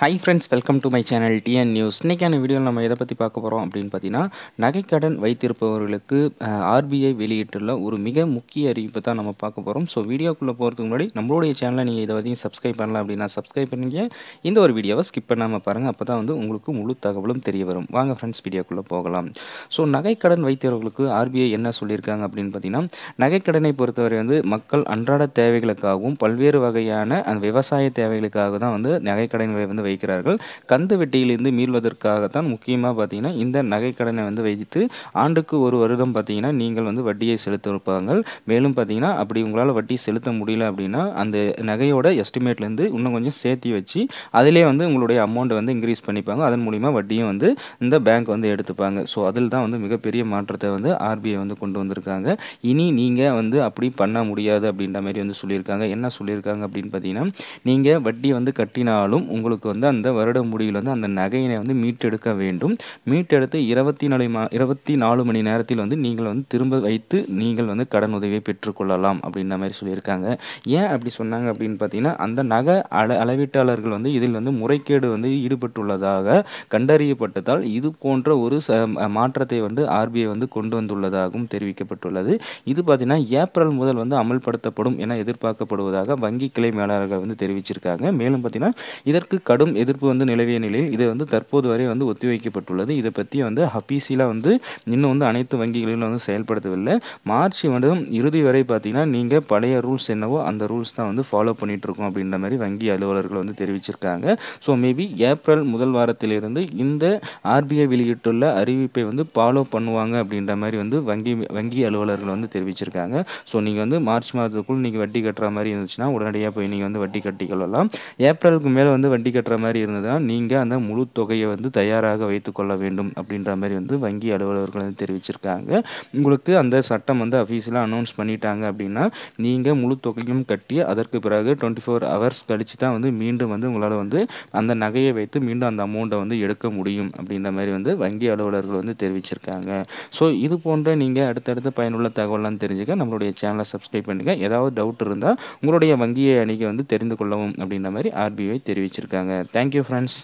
Hi friends, welcome to my channel TN news. இன்றைக்கான வீடியோவில் நம்ம எதை பற்றி பார்க்க போகிறோம் அப்படின்னு பார்த்தீங்கன்னா, நகைக்கடன் வைத்திருப்பவர்களுக்கு ஆர்பிஐ வெளியிட்டுள்ள ஒரு மிக முக்கிய அறிவிப்பை தான் நம்ம பார்க்க போகிறோம். ஸோ வீடியோக்குள்ளே போகிறதுக்கு முன்னாடி நம்மளுடைய சேனலை நீங்கள் இதை பற்றி சப்ஸ்கிரைப் பண்ணலாம் அப்படின்னா சப்ஸ்கிரைப் பண்ணிங்க. இந்த ஒரு வீடியோவை ஸ்கிப் பண்ணாமல் பாருங்கள், அப்போ தான் வந்து உங்களுக்கு முழு தகவலும் தெரிய வரும். வாங்க ஃப்ரெண்ட்ஸ், வீடியோக்குள்ளே போகலாம். ஸோ நகைக்கடன் வைத்திருப்பவர்களுக்கு ஆர்பிஐ என்ன சொல்லியிருக்காங்க அப்படின்னு பார்த்தீங்கன்னா, நகைக்கடனை பொறுத்தவரை வந்து மக்கள் அன்றாட தேவைகளுக்காகவும் பல்வேறு வகையான அந்த விவசாய தேவைகளுக்காக தான் வந்து நகைக்கடன்களை வந்து வைக்கிறார்கள். கந்து வட்டியிலிருந்து மீள்வதற்காகத்தான் முக்கியமாக பார்த்தீங்கன்னா இந்த நகைக்கடனை வந்து வைத்து ஆண்டுக்கு ஒரு வருடம் பார்த்தீங்கன்னா நீங்கள் வந்து வட்டியை செலுத்திருப்பாங்க. மேலும் பார்த்தீங்கன்னா அப்படி உங்களால் வட்டி செலுத்த முடியல அப்படின்னா அந்த நகையோட எஸ்டிமேட்லேருந்து இன்னும் கொஞ்சம் சேர்த்தி வச்சு அதிலே வந்து உங்களுடைய அமௌண்ட்டை வந்து இன்க்ரீஸ் பண்ணிப்பாங்க. அதன் மூலிமா வட்டியும் வந்து இந்த பேங்க் வந்து எடுத்துப்பாங்க. ஸோ அதில் தான் வந்து மிகப்பெரிய மாற்றத்தை வந்து ஆர்பிஐ வந்து கொண்டு வந்திருக்காங்க. இனி நீங்கள் வந்து அப்படி பண்ண முடியாது அப்படின்ற மாதிரி வந்து சொல்லியிருக்காங்க. என்ன சொல்லியிருக்காங்க அப்படின்னு பார்த்தீங்கன்னா, நீங்கள் வட்டி வந்து கட்டினாலும் உங்களுக்கு வந்து அந்த வருட முடிவில் வந்து அந்த நகையினை வந்து மீட்டெடுக்க வேண்டும். மீட்டெடுத்து 24 மணி நேரத்தில் வந்து நீங்கள் வந்து திரும்ப வைத்து நீங்கள் வந்து கடன் உதவியை பெற்றுக்கொள்ளலாம் அப்படின்ற மாதிரி சொல்லியிருக்காங்க. ஏன் அப்படி சொன்னாங்க அப்படின்னு பார்த்தீங்கன்னா, அந்த நகை அளவீட்டாளர்கள் வந்து இதில் வந்து முறைகேடு வந்து ஈடுபட்டுள்ளதாக கண்டறியப்பட்டதால் இது போன்ற ஒரு மாற்றத்தை வந்து ஆர்பிஐ வந்து கொண்டு வந்துள்ளதாகவும் தெரிவிக்கப்பட்டுள்ளது. இது பார்த்தீங்கன்னா ஏப்ரல் முதல் வந்து அமல்படுத்தப்படும் என எதிர்பார்க்கப்படுவதாக வங்கி கிளை மேலாளர்கள் வந்து தெரிவிச்சிருக்காங்க. மேலும் பார்த்தீங்கன்னா இதற்கு கடும் எதிர்ப்பு வந்து நிலவிய நிலையில் இது வந்து தற்போது வரை வந்து ஒத்திவைக்கப்பட்டுள்ளது. இதை பற்றி வந்து அபிஷியலாக வந்து இன்னும் வந்து அனைத்து வங்கிகளிலும் வந்து செயல்படுத்தவில்லை. மார்ச் மாதம் இறுதி வரை பார்த்தீங்கன்னா நீங்கள் பழைய ரூல்ஸ் என்னவோ அந்த ரூல்ஸ் தான் வந்து ஃபாலோ பண்ணிட்டு இருக்கோம் அப்படின்ற மாதிரி வங்கி அலுவலர்கள் வந்து தெரிவிச்சிருக்காங்க. ஸோ மேபி ஏப்ரல் முதல் வாரத்திலிருந்து இந்த ஆர்பிஐ வெளியிட்டுள்ள அறிவிப்பை வந்து ஃபாலோ பண்ணுவாங்க அப்படின்ற மாதிரி வந்து வங்கி அலுவலர்கள் வந்து தெரிவிச்சிருக்காங்க. ஸோ நீங்கள் வந்து மார்ச் மாதத்துக்குள் நீங்கள் வட்டி கட்டுற மாதிரி இருந்துச்சுன்னா உடனடியாக போய் நீங்கள் வந்து வட்டி கட்டிக்கொள்ளலாம். ஏப்ரலுக்கு மேலே வந்து வட்டி கட்டுற மாதிரி இருந்ததுன்னா நீங்கள் அந்த முழு தொகையை வந்து தயாராக வைத்துக்கொள்ள வேண்டும் அப்படின்ற மாதிரி வந்து வங்கி அலுவலர்கள் வந்து தெரிவிச்சிருக்காங்க. உங்களுக்கு அந்த சட்டம் வந்து அஃபீஷியலாக அனௌன்ஸ் பண்ணிட்டாங்க அப்படின்னா நீங்கள் முழு தொகையும் கட்டி அதற்கு பிறகு 24 ஹவர்ஸ் கழித்து தான் வந்து மீண்டும் வந்து உங்களால் வந்து அந்த நகையை வைத்து மீண்டும் அந்த அமௌண்ட்டை வந்து எடுக்க முடியும் அப்படின்ற மாதிரி வந்து வங்கி அலுவலர்கள் வந்து தெரிவிச்சிருக்காங்க. ஸோ இது போன்ற நீங்கள் அடுத்தடுத்த பயனுள்ள தகவலாம் தெரிஞ்சுக்க நம்மளுடைய சேனலை சப்ஸ்கிரைப் பண்ணுங்கள். ஏதாவது டவுட் இருந்தால் உங்களுடைய வங்கியை அன்றைக்கி வந்து தெரிந்து கொள்ளவும் அப்படின்ற மாதிரி ஆர்பிஐ தெரிவிச்சிருக்காங்க. Thank you friends.